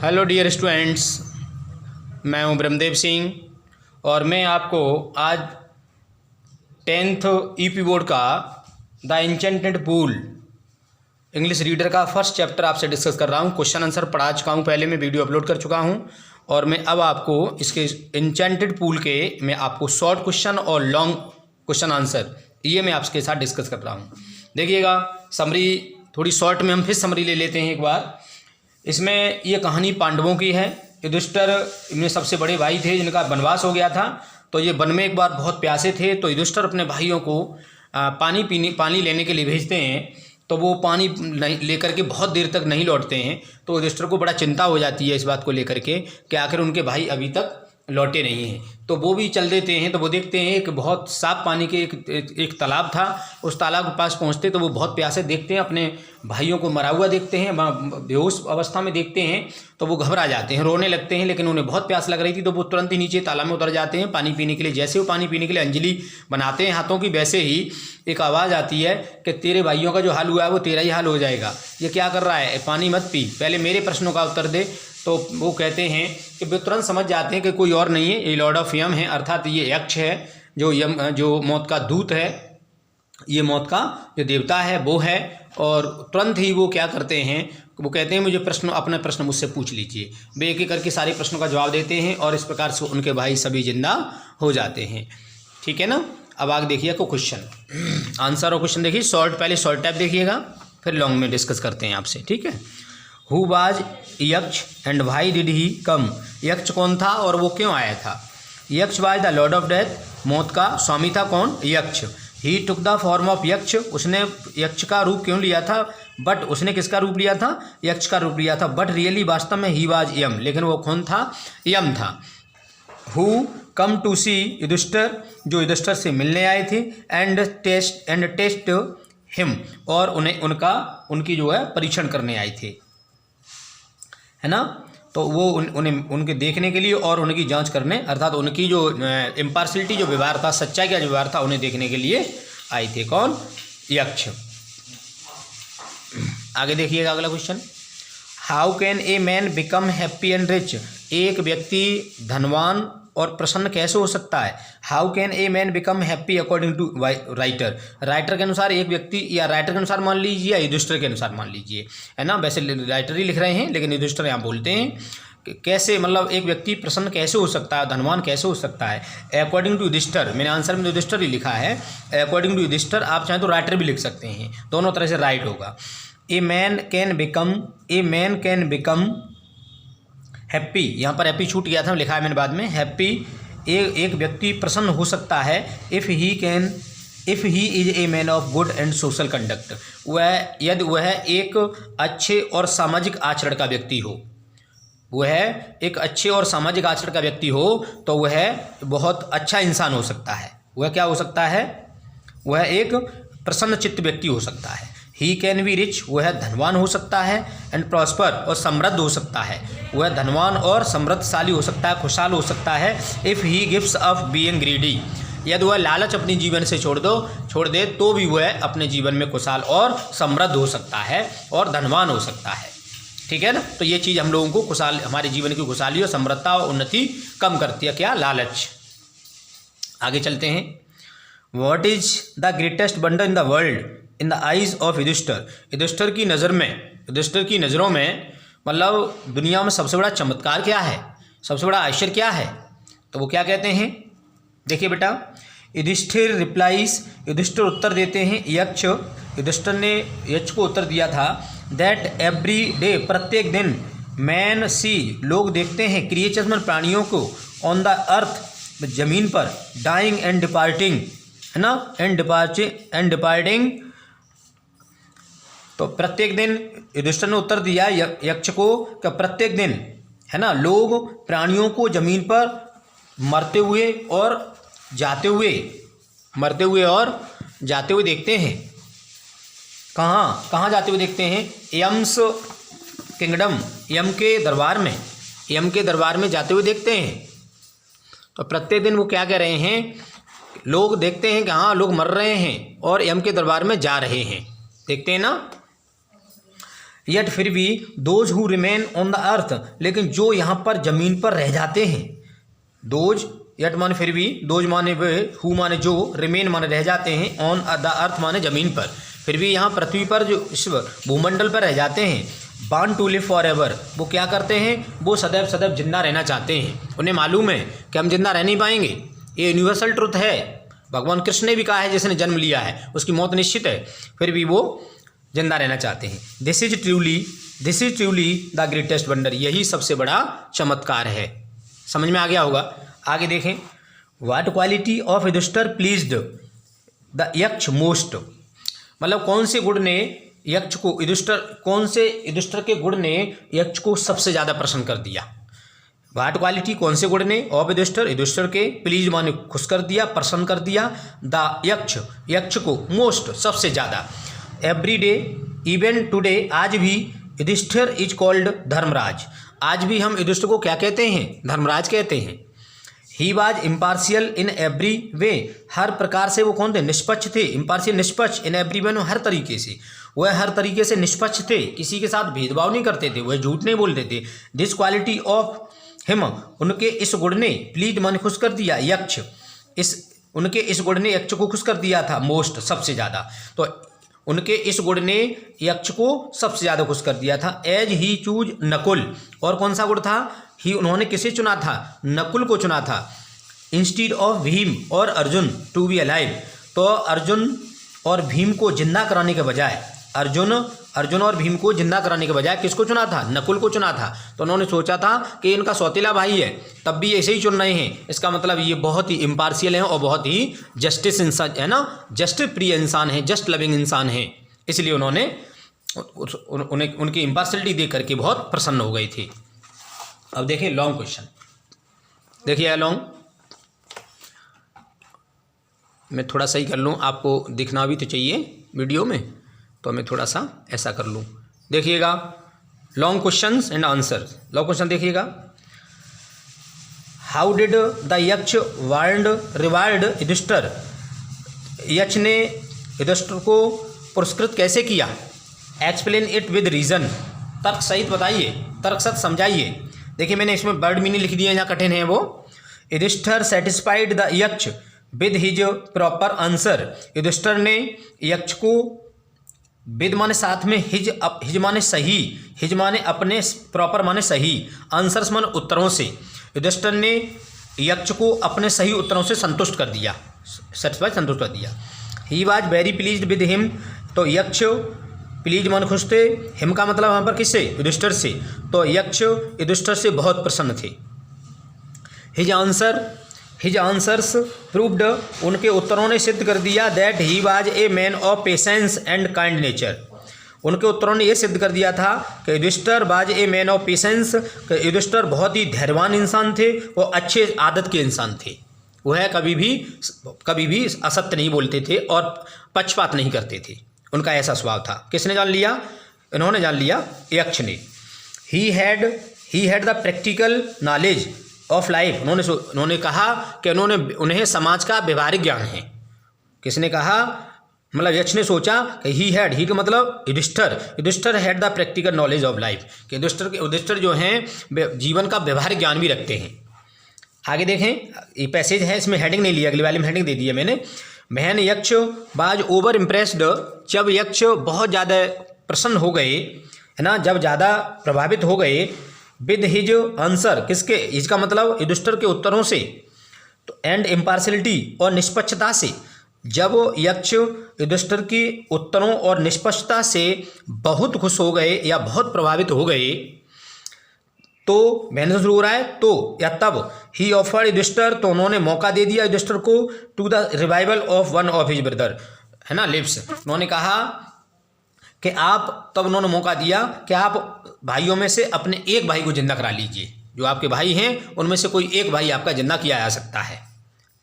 Hello dear students, मैं हूं ब्रह्मदेव सिंह और मैं आपको आज 10th ईपी बोर्ड का the enchanted pool English reader का फर्स्ट चैप्टर आपसे डिस्कस कर रहा हूं। क्वेश्चन आंसर पढ़ा चुका हूं, पहले मैं वीडियो अपलोड कर चुका हूं और मैं अब आपको इसके एन्चेंटेड पूल के मैं आपको शॉर्ट क्वेश्चन और लॉन्ग क्वेश्चन आंसर ये मैं आपके साथ डिस्कस कर रहा हूँ। देखिएगा, समरी थोड़ी शॉर्ट में हम फिर समरी ले लेते हैं एक बार। इसमें ये कहानी पांडवों की है। युधिष्ठिर में सबसे बड़े भाई थे जिनका वनवास हो गया था, तो ये वन में एक बार बहुत प्यासे थे, तो युधिष्ठिर अपने भाइयों को पानी लेने के लिए भेजते हैं। तो वो पानी लेकर के बहुत देर तक नहीं लौटते हैं, तो युधिष्ठिर को बड़ा चिंता हो जाती है इस बात को लेकर के कि आखिर उनके भाई अभी तक लौटे नहीं हैं। तो वो भी चल देते हैं, तो वो देखते हैं एक बहुत साफ पानी के एक तालाब था। उस तालाब के पास पहुंचते तो वो बहुत प्यासे देखते हैं, अपने भाइयों को मरा हुआ देखते हैं, बेहोश अवस्था में देखते हैं, तो वो घबरा जाते हैं, रोने लगते हैं। लेकिन उन्हें बहुत प्यास लग रही थी, तो वो तुरंत ही नीचे तालाब में उतर जाते हैं पानी पीने के लिए। जैसे वो पानी पीने के लिए अंजलि बनाते हैं हाथों की, वैसे ही एक आवाज़ आती है कि तेरे भाइयों का जो हाल हुआ है वो तेरा ही हाल हो जाएगा। ये क्या कर रहा है, पानी मत पी, पहले मेरे प्रश्नों का उत्तर दे। तो वो कहते हैं कि वे तुरंत समझ जाते हैं कि कोई और नहीं है, ये लॉर्ड ऑफ यम है, अर्थात ये यक्ष है, जो मौत का दूत है, ये मौत का जो देवता है वो है। और तुरंत ही वो क्या करते हैं, वो कहते हैं मुझे अपना प्रश्न मुझसे पूछ लीजिए। वे एक एक करके सारे प्रश्नों का जवाब देते हैं और इस प्रकार से उनके भाई सभी जिंदा हो जाते हैं। ठीक है ना। अब आगे देखिए को क्वेश्चन आंसर और क्वेश्चन देखिए। पहले शॉर्ट टाइप देखिएगा, फिर लॉन्ग में डिस्कस करते हैं आपसे। ठीक है। हु वाज यक्ष एंड वाई डिड ही कम। यक्ष कौन था और वो क्यों आया था। यक्ष was the Lord of death, मौत का स्वामी था कौन, यक्ष। ही टुक द फॉर्म ऑफ यक्ष, उसने यक्ष का रूप क्यों लिया था, बट उसने किसका रूप लिया था, यक्ष का रूप लिया था। बट रियली वास्तव में ही वाज यम, लेकिन वो कौन था, यम था। हु कम टू सी युधिष्ठिर, जो युधिष्ठिर से मिलने आए थे, एंड टेस्ट हिम, और उनकी जो है परीक्षण करने आए थे, है ना। तो वो उनके देखने के लिए और उनकी जांच करने, अर्थात उनकी जो इम्पार्शियलिटी जो व्यवहार था, सच्चाई का जो व्यवहार था, उन्हें देखने के लिए आए थे कौन, यक्ष। आगे देखिएगा अगला question. How can a man become happy and rich. एक व्यक्ति धनवान और प्रसन्न कैसे हो सकता है। How can a man become happy according to writer. Writer के अनुसार एक व्यक्ति, या राइटर के अनुसार मान लीजिए या युधिष्ठिर के अनुसार मान लीजिए, है ना। वैसे राइटर ही लिख रहे हैं लेकिन युधिष्ठिर यहाँ बोलते हैं कि कैसे, मतलब एक व्यक्ति प्रसन्न कैसे हो सकता है, धनवान कैसे हो सकता है। अकॉर्डिंग टू युधिष्ठिर, मैंने आंसर में युधिष्ठिर ही लिखा है। अकॉर्डिंग टू युधिष्ठिर, आप चाहें तो राइटर भी लिख सकते हैं, दोनों तरह से राइट होगा। A man can become happy, यहाँ पर हैप्पी छूट गया था, लिखा है मैंने बाद में हैप्पी। एक व्यक्ति प्रसन्न हो सकता है if he is a man of good and social conduct, यदि वह एक अच्छे और सामाजिक आचरण का व्यक्ति हो। वह एक अच्छे और सामाजिक आचरण का व्यक्ति हो तो वह बहुत अच्छा इंसान हो सकता है। वह क्या हो सकता है, वह एक प्रसन्न चित्त व्यक्ति हो सकता है। ही कैन बी रिच, वह धनवान हो सकता है, एंड प्रॉस्पर, और समृद्ध हो सकता है। वह धनवान और समृद्धशाली हो सकता है, खुशहाल हो सकता है। If he gives up being greedy, यदि वह लालच अपने जीवन से छोड़ दे तो भी वह अपने जीवन में खुशहाल और समृद्ध हो सकता है और धनवान हो सकता है। ठीक है ना। तो ये चीज़ हम लोगों को हमारे जीवन की खुशहाली और समृद्धता और उन्नति कम करती है, क्या, लालच। आगे चलते हैं। What is the greatest wonder in the world in the eyes of Yudhishthira. Yudhishthira की नज़रों में, मतलब दुनिया में सबसे बड़ा चमत्कार क्या है, सबसे बड़ा आश्चर्य क्या है। तो वो क्या कहते हैं, देखिए बेटा। युधिष्ठिर उत्तर देते हैं, युधिष्ठिर ने यक्ष को उत्तर दिया था, दैट एवरी डे, प्रत्येक दिन, मैन सी, लोग देखते हैं, क्रिएचर्स में प्राणियों को, ऑन द अर्थ, जमीन पर, डाइंग एंड डिपार्टिंग, है ना, एंड डिपार्टिंग। तो प्रत्येक दिन, युधिष्ठिर ने उत्तर दिया यक्ष को कि प्रत्येक दिन, है ना, लोग प्राणियों को जमीन पर मरते हुए और जाते हुए देखते हैं। कहाँ जाते हुए देखते हैं, यम्स किंगडम, यम के दरबार में जाते हुए देखते हैं। तो प्रत्येक दिन वो क्या कह रहे हैं, लोग देखते हैं कि हाँ लोग मर रहे हैं और यम के दरबार में जा रहे हैं, देखते हैं ना। यट फिर भी those who remain on the earth, लेकिन जो यहाँ पर जमीन पर रह जाते हैं, दोज यट माने फिर भी, दोज माने वे, हु माने जो, रिमेन माने रह जाते हैं, ऑन द अर्थ माने जमीन पर, फिर भी यहाँ पृथ्वी पर जो इस भूमंडल पर रह जाते हैं, want to live forever, वो क्या करते हैं, वो सदैव सदैव जिंदा रहना चाहते हैं। उन्हें मालूम है कि हम जिंदा रह नहीं पाएंगे, ये यूनिवर्सल ट्रुथ है, भगवान कृष्ण ने भी कहा है जिसने जन्म लिया है उसकी मौत निश्चित है, फिर भी वो जिंदा रहना चाहते हैं। This is truly the greatest wonder, यही सबसे बड़ा चमत्कार है। समझ में आ गया होगा। आगे देखें, what quality of Yudhishthira pleased the Yaksha most, मतलब कौन से गुण ने यक्ष को, युधिष्ठिर के गुण ने यक्ष को सबसे ज़्यादा प्रसन्न कर दिया। व्हाट क्वालिटी, कौन से गुण ने, ऑफ युधिष्ठिर के, प्लीज माने खुश कर दिया, प्रसन्न कर दिया, द यक्ष को, मोस्ट सबसे ज़्यादा। एवरी डे, इवन टुडे, आज भी, युधिष्ठिर इज कॉल्ड धर्मराज, आज भी हम युधिष्ठिर को क्या कहते हैं, धर्मराज कहते हैं। He was impartial in every way, हर प्रकार से वो कौन थे, निष्पक्ष थे। इम्पार्शियल निष्पक्ष, इन एवरी वे हर तरीके से, वह हर तरीके से निष्पक्ष थे, किसी के साथ भेदभाव नहीं करते थे, वह झूठ नहीं बोलते थे। दिस क्वालिटी ऑफ हिम, उनके इस गुण ने, प्लीज मन खुश कर दिया, यक्ष, उनके इस गुण ने यक्ष को खुश कर दिया था, मोस्ट सबसे ज़्यादा। तो उनके इस गुण ने यक्ष को सबसे ज़्यादा खुश कर दिया था। एज ही चूज नकुल, और कौन सा गुण था, ही उन्होंने किसे चुना था, नकुल को चुना था, इंस्टीड ऑफ भीम और अर्जुन टू बी अलाइव, तो अर्जुन और भीम को जिंदा कराने के बजाय, अर्जुन और भीम को जिंदा कराने के बजाय किसको चुना था, नकुल को चुना था। तो उन्होंने सोचा था कि इनका सौतेला भाई है, तब भी ऐसे ही चुन रहे हैं, इसका मतलब ये बहुत ही इम्पार्शियल हैं और बहुत ही जस्टिस इंसान है ना, जस्टिस प्रिय इंसान है, जस्ट लविंग इंसान है, इसलिए उन्होंने उनकी इम्पार्शियलिटी देख करके बहुत प्रसन्न हो गई थी। अब देखिए लॉन्ग क्वेश्चन, देखिए लॉन्ग, मैं थोड़ा सही कर लूँ, आपको दिखना भी तो चाहिए वीडियो में, तो मैं थोड़ा सा ऐसा कर लूँ। देखिएगा long questions and answers. Long question देखिएगा, हाउ डिड द यक्ष रिवार्ड युधिष्ठिर, यक्ष ने युधिष्ठिर को पुरस्कृत कैसे किया। एक्सप्लेन इट विद रीजन, तर्क सहित बताइए, तर्क सहित समझाइए। देखिए मैंने इसमें वर्ड मीनिंग लिख दिया, जहाँ कठिन है वो। Yudhishthira satisfied the Yaksha with his proper answer, Yudhishthira ने यक्ष को, विद माने साथ में, हिज माने सही, हिज माने अपने, प्रॉपर माने सही, आंसर्स माने उत्तरों से, युधिष्ठिर ने यक्ष को अपने सही उत्तरों से संतुष्ट कर दिया, सेटिस्फाइड संतुष्ट कर दिया। He was very pleased with him, तो यक्ष प्लीज माने खुश थे, हिम का मतलब वहाँ पर किससे, युधिष्ठिर से, तो यक्ष युधिष्ठिर से बहुत प्रसन्न थे। हिज आंसर्स प्रूव्ड, उनके उत्तरों ने सिद्ध कर दिया, that he was a man of patience and kind nature, उनके उत्तरों ने यह सिद्ध कर दिया था कि Yudhishthira was a man of patience, कि युधिष्ठिर बहुत ही धैर्यवान इंसान थे और अच्छे आदत के इंसान थे। वह कभी भी असत्य नहीं बोलते थे और पक्षपात नहीं करते थे, उनका ऐसा स्वभाव था। किसने जान लिया, इन्होंने जान लिया, यक्ष ने। He had the practical knowledge of life, उन्होंने कहा कि उन्हें समाज का व्यवहारिक ज्ञान है। किसने कहा, मतलब यक्ष ने सोचा कि ही का मतलब Yudhishthira had the practical knowledge of life, कि युधिष्ठिर जो हैं जीवन का व्यवहारिक ज्ञान भी रखते हैं। आगे देखें, ये पैसेज है, इसमें हेडिंग नहीं लिया, अगली वाली में हेडिंग दे दी है मैंने। बहन यक्ष बाज ओवर इम्प्रेस्ड, जब यक्ष बहुत ज़्यादा प्रसन्न हो गए, है ना, जब ज़्यादा प्रभावित हो गए, विद हिज आंसर, किसके, हिज का मतलब युधिष्ठिर के उत्तरों से, तो एंड इम्पार्शियलिटी और निष्पक्षता से, जब यक्ष युधिष्ठिर के उत्तरों और निष्पक्षता से बहुत खुश हो गए या बहुत प्रभावित हो गए, तो बहन से शुरू हो रहा है, तो या तब, ही ऑफर्ड युधिष्ठिर, तो उन्होंने मौका दे दिया युधिष्ठिर को, to the revival of one of his brother, है ना, लिव्स, उन्होंने कहा कि आप, तब उन्होंने मौका दिया कि आप भाइयों में से अपने एक भाई को जिंदा करा लीजिए, जो आपके भाई हैं उनमें से कोई एक भाई आपका जिंदा किया जा सकता है।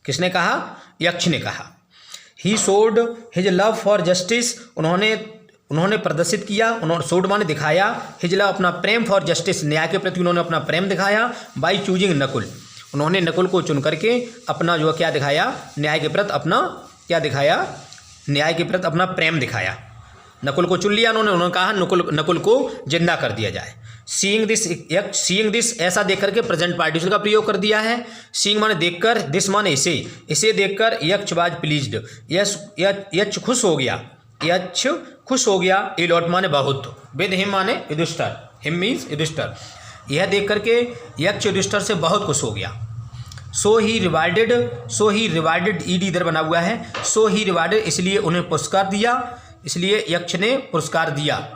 किसने कहा, यक्ष ने कहा। He showed his love for justice, उन्होंने प्रदर्शित किया, उन्होंने शोड माने दिखाया, हिज लव अपना प्रेम फॉर जस्टिस, न्याय के प्रति उन्होंने अपना प्रेम दिखाया, बाई चूजिंग नकुल, उन्होंने नकुल को चुन करके अपना जो क्या दिखाया, न्याय के प्रति अपना क्या दिखाया, न्याय के प्रति अपना प्रेम दिखाया। नकुल को चुन लिया उन्होंने कहा नकुल को जिंदा कर दिया जाए। सीइंग दिस ऐसा देख करके प्रेजेंट पार्टिसिपल का प्रयोग कर दिया है। सीइंग माने देखकर, दिस माने इसे देखकर यक्ष वाज प्लीज्ड, यक्ष खुश हो गया, यक्ष खुश हो गया। इलॉट माने बहुत, विद हिम माने युधिष्ठिर, हिम मीन्स युधिष्ठिर। यह देख करके यक्ष युधिष्ठिर से बहुत खुश हो गया। सो ही रिवार्डेड ईडी इधर बना हुआ है, सो ही रिवार्डेड इसलिए उन्हें पुरस्कार दिया, इसलिए यक्ष ने पुरस्कार दिया।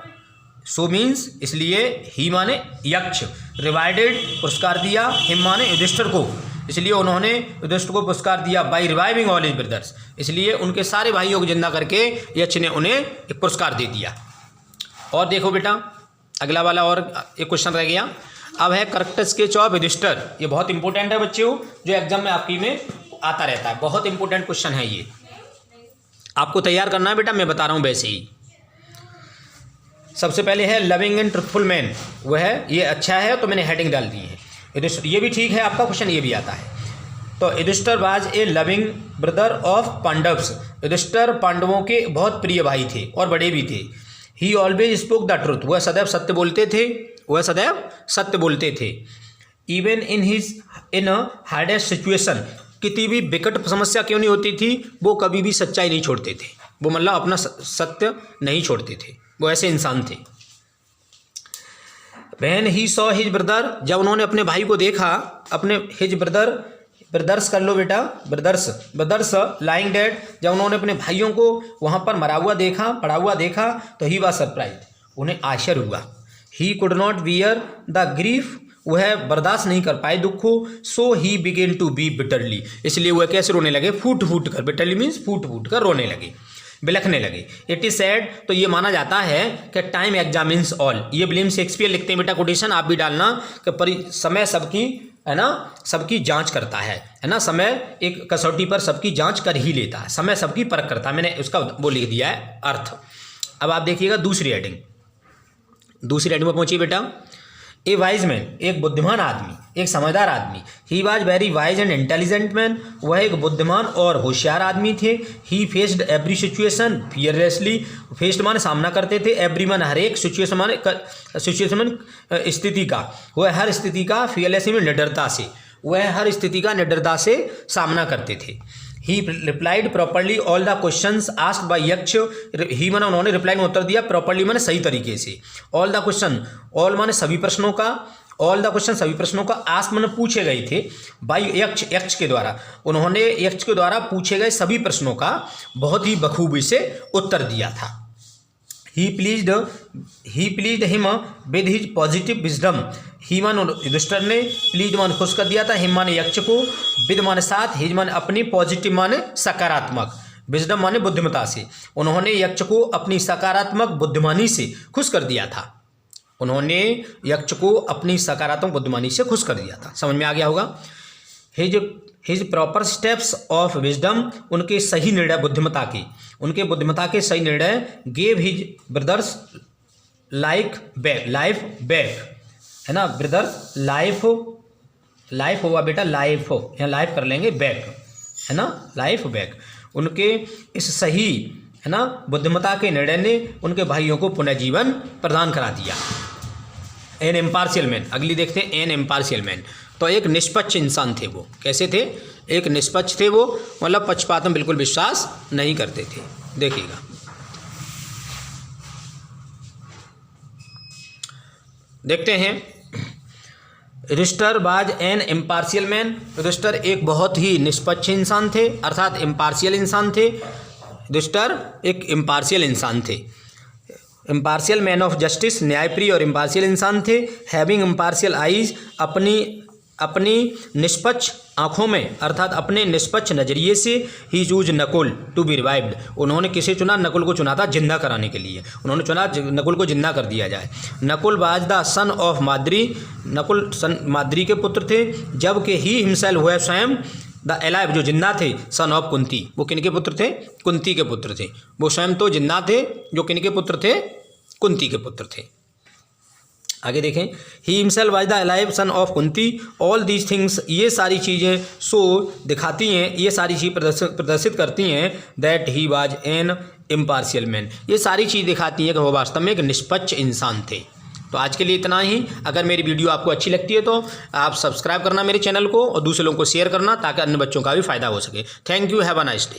सो मीन्स इसलिए ही माने यक्ष, रिवार्डेड पुरस्कार दिया, हिम माने युधिष्ठिर को, इसलिए उन्होंने युधिष्ठिर को पुरस्कार दिया। By reviving all his brothers, इसलिए उनके सारे भाइयों को जिंदा करके यक्ष ने उन्हें एक पुरस्कार दे दिया। और देखो बेटा अगला वाला और एक क्वेश्चन रह गया। अब है करेक्टर स्केच ऑफ युधिष्ठिर। ये बहुत इंपॉर्टेंट है बच्चों, जो एग्जाम में आपकी में आता रहता है, बहुत इंपॉर्टेंट क्वेश्चन है ये, आपको तैयार करना है बेटा, मैं बता रहा हूँ वैसे ही। सबसे पहले है लविंग एंड ट्रुथफुल मैन, वो है ये अच्छा है तो मैंने हेडिंग डाल दी है। युधिष्ठिर ये भी ठीक है, आपका क्वेश्चन ये भी आता है। तो Yudhishthira was a loving brother of Pandavas, Yudhishthira पांडवों के बहुत प्रिय भाई थे और बड़े भी थे। ही ऑलवेज स्पोक द ट्रुथ, वह सदैव सत्य बोलते थे, वह सदैव सत्य बोलते थे। इवन इन हार्डेस्ट सिचुएशन, कितनी भी विकट समस्या क्यों नहीं होती थी, वो कभी भी सच्चाई नहीं छोड़ते थे, वो मतलब अपना सत्य नहीं छोड़ते थे, वो ऐसे इंसान थे। When he saw his brother, जब उन्होंने अपने भाई को देखा, अपने his ब्रदर्स कर लो बेटा, ब्रदर्स लाइंग डेड, जब उन्होंने अपने भाइयों को वहाँ पर मरा हुआ देखा, पड़ा हुआ देखा, तो ही वाज सरप्राइज, उन्हें आश्चर्य हुआ। He could not bear the grief, वह बर्दाश्त नहीं कर पाए दुख को। So he began to be bitterly, इसलिए वह कैसे रोने लगे, फूट फूट कर, बिटरली मीन्स फूट फूट कर रोने लगे, बिलखने लगे। इट इज सैड, तो ये माना जाता है कि टाइम एग्जामिन्स ऑल, ये विलियम शेक्सपियर लिखते हैं बेटा, कोटेशन आप भी डालना कि समय सबकी है ना, सबकी जांच करता है ना, समय एक कसौटी पर सबकी जांच कर ही लेता है, समय सबकी परख करता है, मैंने उसका वो लिख दिया है अर्थ। अब आप देखिएगा दूसरी हेडिंग पर पहुंचिए बेटा। ए वाइज मैन, एक बुद्धिमान आदमी, एक समझदार आदमी। He was very wise and intelligent man, वह एक बुद्धिमान और होशियार आदमी थे। ही faced every situation fearlessly, faced माने सामना करते थे, एवरी मन हर एक, सिचुएशन माने स्थिति का, वह हर स्थिति का, फियरलेसली में निडरता से, वह हर स्थिति का निडरता से सामना करते थे। ही replied properly all the questions asked by यक्ष, ही माने उन्होंने रिप्लाई में उत्तर दिया, प्रॉपरली माने सही तरीके से, ऑल द क्वेश्चन, ऑल माने सभी प्रश्नों का, ऑल द क्वेश्चन सभी प्रश्नों का, आस्क माने पूछे गए थे, बाय यक्ष के द्वारा, उन्होंने यक्ष के द्वारा पूछे गए सभी प्रश्नों का बहुत ही बखूबी से उत्तर दिया था। He pleased him with his positive wisdom, ही मान युधिष्ठिर ने, प्लीज मान खुश कर दिया था, हिम माने यक्ष को, विद माने साथ, हिज माने अपनी, पॉजिटिव माने सकारात्मक, विजडम माने बुद्धिमता से, उन्होंने यक्ष को अपनी सकारात्मक बुद्धिमानी से खुश कर दिया था, उन्होंने यक्ष को अपनी सकारात्मक बुद्धिमानी से खुश कर दिया था। समझ में आ गया होगा। His proper steps of wisdom, उनके सही निर्णय बुद्धिमता के, उनके बुद्धिमता के सही निर्णय, gave his brothers life back, है ना, ब्रदर लाइफ होगा बेटा, लाइफ हो, यहाँ लाइफ कर लेंगे, बैक है ना, लाइफ बैक, उनके इस सही है ना बुद्धिमता के निर्णय ने उनके भाइयों को पुनर्जीवन प्रदान करा दिया। एन इम्पार्शियल मैन, अगली देखते हैं, एन इम्पार्शियल मैन, तो एक निष्पक्ष इंसान थे वो, कैसे थे, एक निष्पक्ष थे वो, मतलब पक्षपात में बिल्कुल विश्वास नहीं करते थे। देखिएगा देखते हैं, Yudhishthira was an impartial man, Yudhishthira एक बहुत ही निष्पक्ष इंसान थे, अर्थात इम्पार्शियल इंसान थे, युधिष्ठिर एक इम्पार्शियल इंसान थे, इम्पार्शियल मैन ऑफ जस्टिस, न्यायप्रिय और इम्पार्शियल इंसान थे। हैविंग इम्पार्शियल आईज, अपनी निष्पक्ष आँखों में, अर्थात अपने निष्पक्ष नजरिए से, he chose Nakul to be revived, उन्होंने किसे चुना, नकुल को चुना था जिंदा कराने के लिए, उन्होंने चुना नकुल को जिंदा कर दिया जाए। Nakul was the son of Madri, Nakul Madri के पुत्र थे, जबकि ही हिमसेल्फ हुए स्वयं द एलाइव, जो जिंदा थे, सन ऑफ कुंती, वो किनके पुत्र थे, कुंती के पुत्र थे, वो स्वयं तो जिंदा थे, जो किनके पुत्र थे, कुंती के पुत्र थे। आगे देखें, he himself was the alive son of Kunti, all these things, ये सारी चीज़ें सो दिखाती हैं, ये सारी चीज़ प्रदर्शित करती हैं that he was an impartial man. ये सारी चीज़ दिखाती हैं कि वो वास्तव में एक निष्पक्ष इंसान थे। तो आज के लिए इतना ही। अगर मेरी वीडियो आपको अच्छी लगती है तो आप सब्सक्राइब करना मेरे चैनल को और दूसरे लोगों को शेयर करना ताकि अन्य बच्चों का भी फायदा हो सके। Thank you, have a nice day.